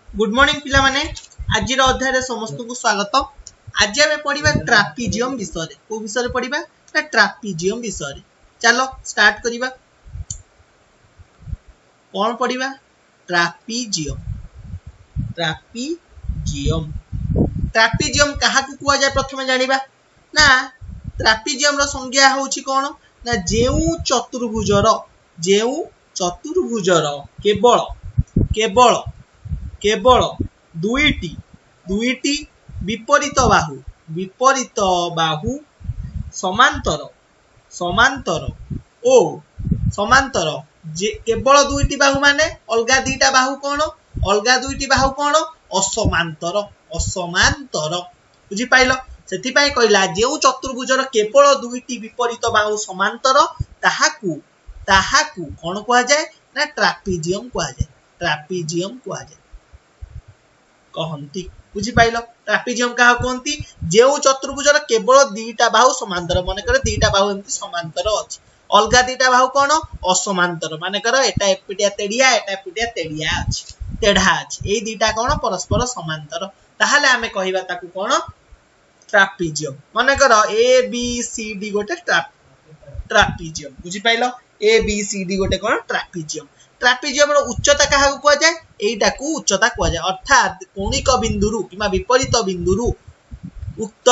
Good morning पिला माने आज अध्याय रे समस्त को स्वागत। आज आम पढ़ा ट्रापीजियम विषय को विषय पढ़ा ना ट्रापीजियम विषय। चलो स्टार्ट करिबा। कौन पढ़ा ट्रापीजियम ट्रापीजियम ट्रापीजियम क्या कुआ जाए प्रथम जानिबा ना ट्रापीजियम रो संज्ञा होउची कोन ना जेउ चतुर्भुजर केवल केवल केवल दुईटी विपरीत बाहु समांतर समांतर ओ समांतर जे केवल दुईटी बाहु माने अलगा दीटा बाहु कोन अलगा दुईटी बाहु कोन असमांतर असमांतर बुझी पाइलो। सेति पई कहला जेउ चतुर्भुजर केवल दुईटी विपरीत बाहु समांतर ताहाकू ताहाकू कोन कुआ जाय ना ट्रापीजियम कुआ जाय ट्रापीजियम कुआ जाय कहंती बुझी पाइलो। ट्रापीजियम का कहंती जेउ चतुर्भुजर केवल दीटा बाहु समांतर माने करे दीटा बाहु एमती समांतर अछि अलगा दीटा बाहु कोन असमांतर माने करे एटा एपिटिया तेडिया अछि तेढा अछि एई दीटा कोन परस्पर समांतर ताहाले आमे कहिबा ताकू कोन ट्रापीजियम माने करो ए बी सी डी गोटे ट्रापीजियम बुझी पाइलो। ए बी सी डी गोटे कोन ट्रापीजियम ट्रापीजियम रो उच्चता कहा को जाय एटा को उच्चता को जाय अर्थात कोणिक बिंदुरु किमा विपरीत बिंदुरु उक्त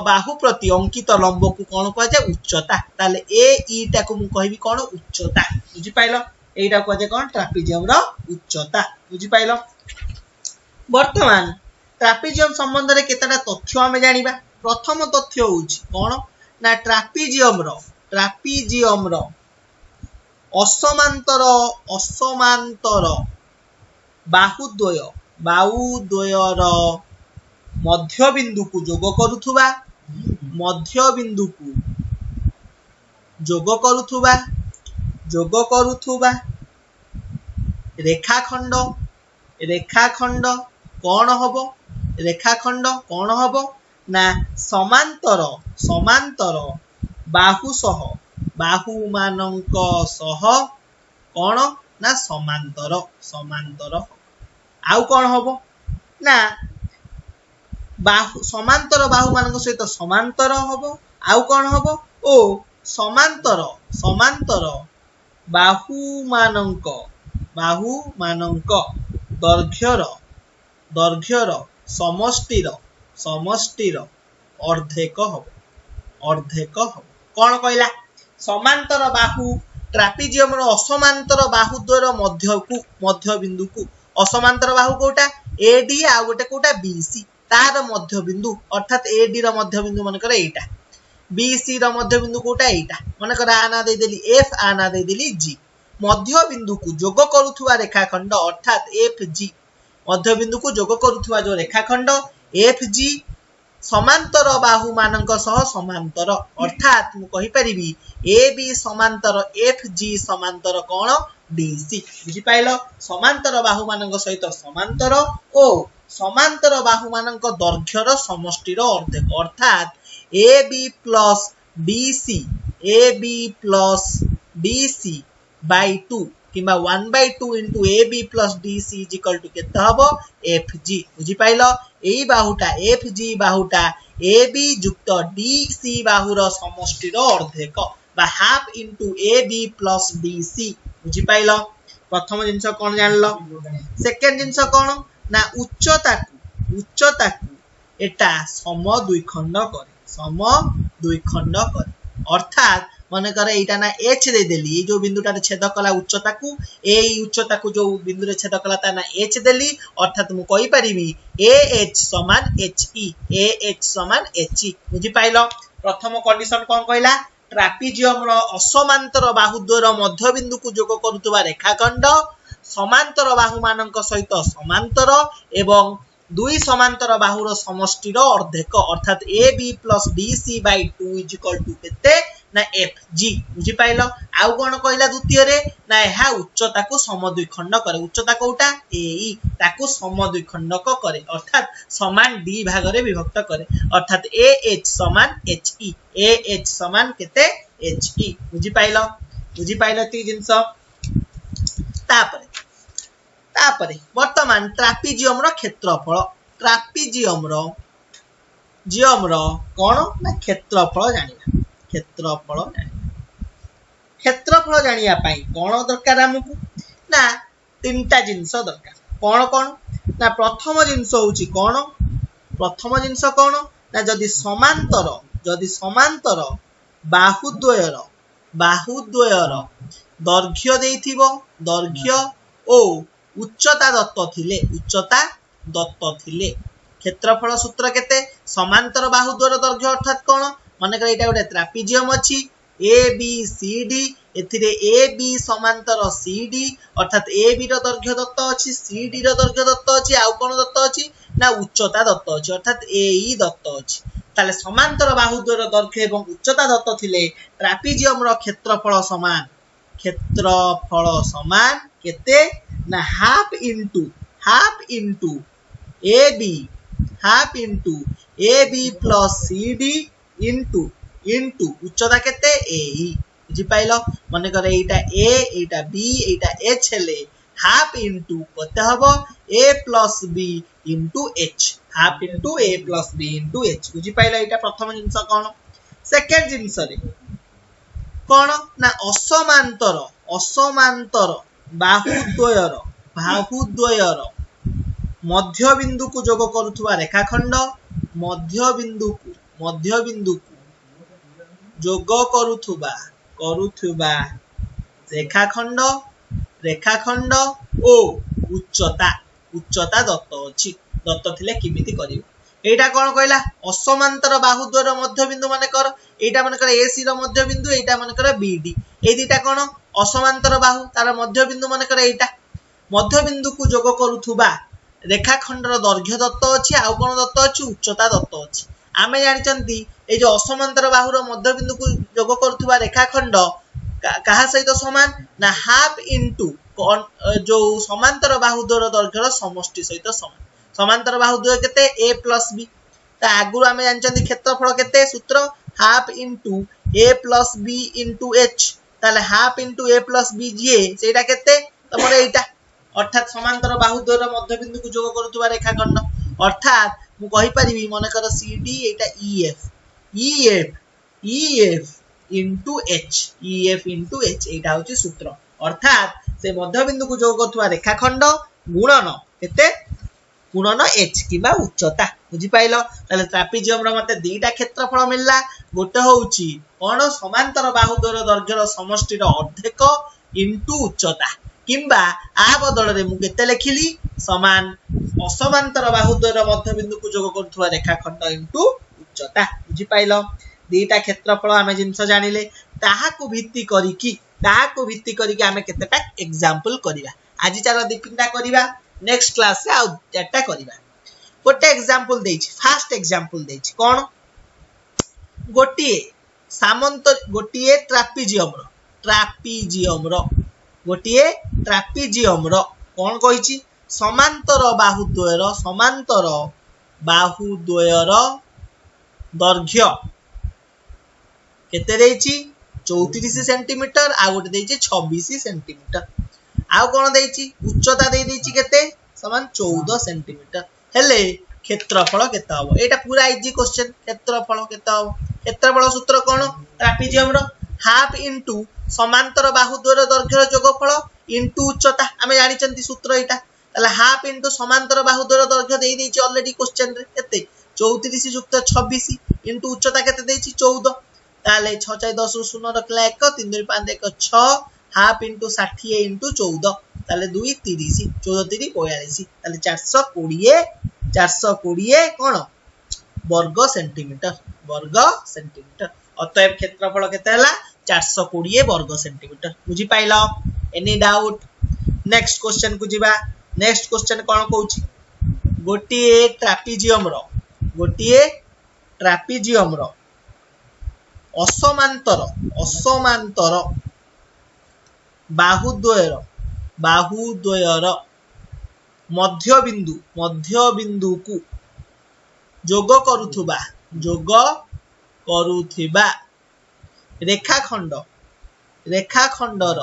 बाहु प्रति अंकित लंब को कोन को जाय उच्चता ताले ए ईटा को मु कहबी कोन उच्चता बुझी पाइलो एटा को जाय कोन ट्रापीजियम रो उच्चता बुझी पाइलो। वर्तमान ट्रापीजियम संबंध रे केतटा तथ्य हमें जानिबा। प्रथम तथ्य होउची कोन ना ट्रापीजियम रो असमांतर बाहुद्वयर मध्य बिंदु को जोग करुथुबा रेखाखंड कौन हबो ना समांतर बाहु मानक सह कौन ना समांतर आउ कौन हबो ना समांतर बाहु मानक सहित समांतर हबो आउ कौन हबो ओ समांतर बाहु मानक दर्घ्यर समष्टिर अर्धेक हबो कौन कहला समांतर बाहु ट्रापीजियम रो असमांतर बाहु द्वयर मध्य बिंदु को असमांतर बाहु कोटा एडी आ गोटे कोटा बीसी तार मध्य बिंदु अर्थात एडी रो मध्य बिंदु मन करे एटा बीसी रो मध्य बिंदु कोटा एटा मन करे आना दे देली एफ आना दे देली जी मध्य बिंदु को जोग करूथुवा रेखाखंड अर्थात एफ जी मध्य बिंदु को जोग करूथुवा जो रेखाखंड एफ जी समांतर बाहु मानक सह समांतर अर्थात मु कहि परिबी ए बी समांतर एफ जी समांतर कोन डीसी बुझी पाइलो। समांतर बाहु मानक सहित समांतर ओ समांतर बाहु मानक दर्घ्यर समष्टिर अर्धेक अर्थात A B plus DC by 2 किंबा 1/2 into AB plus DC is equal to केते हबो FG बुझी पाइलो। एई बाहुटा FG बाहुटा AB युक्त DC बाहुर समष्टिर अर्धेक बा half into AB plus DC बुझी पाइलो। प्रथम जिंस कोन जानलो। सेकंड जिंस कोन ना उच्चता को एटा सम दुई खंड करे अर्थात मन करे एटा ना h दे देली जो बिंदुटा रे छेद कला उच्चता को जो बिंदु रे छेद कला ता ना h देली अर्थात मु कहि परिबी ah समान he बुझी पाइलो। प्रथम कंडीशन कोन कहला ट्रापीजियम रो असमांतर बाहुद्वयर मध्य बिंदु को जोग करूतबा रेखाखंड समांतर बाहु मानक सहित समांतर एवं दुई समांतर बाहुर समष्टिर अर्धेक अर्थात AB plus DC by 2 is equal to केते ना FG बुझी पाइलो। आउ कोन कहला द्वितीय रे ना एहा उच्चता को समद्विखंड करे उच्चता कोटा AE ताको समद्विखंडक करे अर्थात समान D भाग रे विभक्त करे अर्थात AH समान HE समान केते HE बुझी पाइलो ती जिंस तापरे तापरे वर्तमान ट्रापिजियम रो क्षेत्रफल ट्रापिजियम रो कोन ना क्षेत्रफल जानिबा क्षेत्रफल जानिया पई कोन दरकार हमकु ना तीनटा जिंस दरकार कोन कोन ना प्रथम जिंस होची कोन प्रथम जिंस कोन ना जदि समांतर बाहुद्वयर दैर्घ्य देइथिबो दैर्घ्य ओ उच्चता दत्त थिले क्षेत्रफल सूत्र केते समांतर बाहुद्वयर दैर्घ्य अर्थात कोन माने कर एटा गोटे ट्रापिजियम अछि ए बी सी डी एथिरे ए बी समांतर सी डी अर्थात ए बी रो दैर्घ्य दत्त अछि सी डी रो दैर्घ्य दत्त अछि आ कोन दत्त अछि ना उच्चता दत्त अछि अर्थात ए ई दत्त अछि ताले समांतर बाहुद्वयर दैर्घ्य एवं उच्चता दत्त थिले ट्रापिजियम रो क्षेत्रफल समान केते ना half into A B plus C D into उच्चता केते ए ई बुझी पाइलो माने करे एटा ए एटा बी एटा एच हेले हाफ इनटू कते हबो A plus B into H half into A plus B into H बुझी पाइलो एटा प्रथम जिंस कोन सेकंड जिंस रे कोन ना असमांतर बाहुद्वयर मध्य बिंदु को जोग करूथुवा रेखाखंड मध्य बिंदु को जोग करूथुवा रेखाखंड ओ उच्चता दत्त थिले किमिति करिवो एटा कोन कहला असमांतर बाहुद्वयर मध्य बिंदु माने कर एटा माने कर एसी रो मध्य बिंदु एटा माने कर बीडी ए दुटा कोन असमांतर बाहु तार मध्य बिंदु माने कर एटा मध्य बिंदु को जोग करूथुवा रेखाखंड रो दैर्घ्य दत्त अछि आ कोन दत्त अछि उच्चता दत्त अछि आमे जानिचंती ए जो असमांतर बाहु रो मध्य बिंदु को जोग करूथुवा रेखाखंड कहा सहित समान ना हाफ इनटू जो समांतर बाहुद्वयर दैर्घ्य समष्टि सहित समान समांतर बाहुद्वय केते a प्लस b ता आगुर आमे जानिचंती क्षेत्रफल केते सूत्र half into a plus b into h ताले half into a plus b जे सेटा केते तमर एटा अर्थात समांतर बाहुद्वयर मध्य बिंदु को जोग करूथुवा रेखाखंड अर्थात मु कहि परिबी माने कर cd एटा ef इनटू h एटा होची सूत्र अर्थात से मध्य बिंदु को जोग करूथुवा रेखाखंड गुणन केते गुणन h किबा उच्चता बुझी पाइलो ताले ट्रापिजियम रो मते दुईटा क्षेत्रफल मिलला गोटे होउची कोन समांतर बाहुद्वयर दैर्घ्यर समष्टि रो अर्धेक इनटू उच्चता किंबा आ बदल रे मु केते लेखिली समान असमांतर बाहुद्वयर मध्य बिंदु को जोग करथुवा रेखाखंड इनटू उच्चता बुझी पाइलो दुईटा क्षेत्रफल आमे जिंस जानिले ताहाकु भित्ति करिकि आमे केतेटा एग्जांपल करिवा आज चार दीपिंटा करिवा नेक्स्ट क्लास से आउ चारटा करिवा गोटे एग्जांपल देछि फर्स्ट एग्जांपल देछि कोन गोटिए ट्रापिजियम रो कोन कहिछि समांतर बाहुद्वयर दैर्घ्य केते देछि 34 सेंटीमीटर आ गोटे देछि 26 सेंटीमीटर आ कोन देछि उच्चता दे देछि केते समान 14 सेंटीमीटर हेले क्षेत्रफल केते हबो एटा पूरा इजी क्वेश्चन क्षेत्रफल केते हबो क्षेत्रफल सूत्र कोन ट्रापिजियम रो हाफ इनटू समांतर बाहुद्वयर दैर्घ्यर जोगफल इनटू उच्चता आमे जानि चंती सूत्र एटा ताले हाफ इनटू समांतर बाहुद्वयर दैर्घ्य देइ देछि ऑलरेडी क्वेश्चन रे केते 34 युक्त 26 इनटू उच्चता केते देछि 14 ताले 6 4 10 0 रखला 1 3 2 5 1 6 हाफ इनटू 60 इनटू 14 ताले 2 30 14 3 42 ताले 420 कोन वर्ग सेंटीमीटर अतएव क्षेत्रफल केते हला 420 वर्ग सेंटीमीटर बुझी pilo any doubt next question को जिबा नेक्स्ट क्वेश्चन कोन कहूची गोटिए ट्रापिजियम रो असमांतर बाहुद्वयर मध्य बिंदु को जोग करूथुबा रेखाखंडर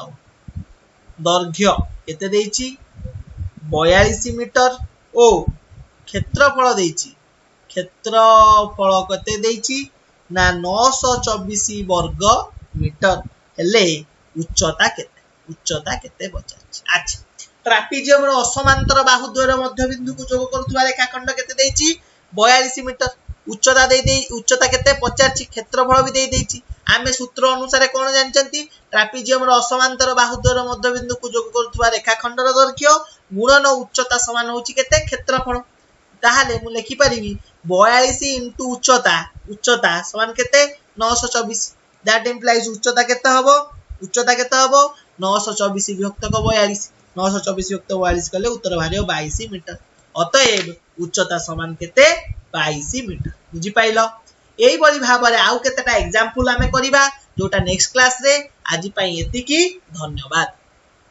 दैर्घ्य केते देछि 42 मीटर ओ क्षेत्रफल देइछि क्षेत्रफल केते देइछि ना 924 वर्ग मीटर हेले उच्चता केते पचारछि। अच्छा ट्रापिजियम रो असमांतर बाहुद्वयर मध्य बिंदु को जोग करूथुवा रेखाखंड केते देइछि 42 मीटर उच्चता केते पचारछि क्षेत्रफल भी देइछि। आमे सूत्र अनुसार कोन जानचंती ट्रापिजियम रो असमांतर बाहुद्वयर मध्य बिंदु को जोग करूथुवा रेखाखंड रो दैर्घ्य गुणन उच्चता समान होछि केते क्षेत्रफल। ताहाले मु लिखि परिबी 42 इनटू उच्चता समान केते 924 दैट इंप्लाइज उच्चता केते हबो 924 विभक्त 42 924 विभक्त 42 कले उत्तर बाहरियो 22 मीटर। अतएव उच्चता समान केते 22 मीटर। बुझी पाइलो एई बली भाबरे आउ केतेटा एग्जांपल आमे करिबा जोटा नेक्स्ट क्लास रे। आज पई एतिकी धन्यवाद।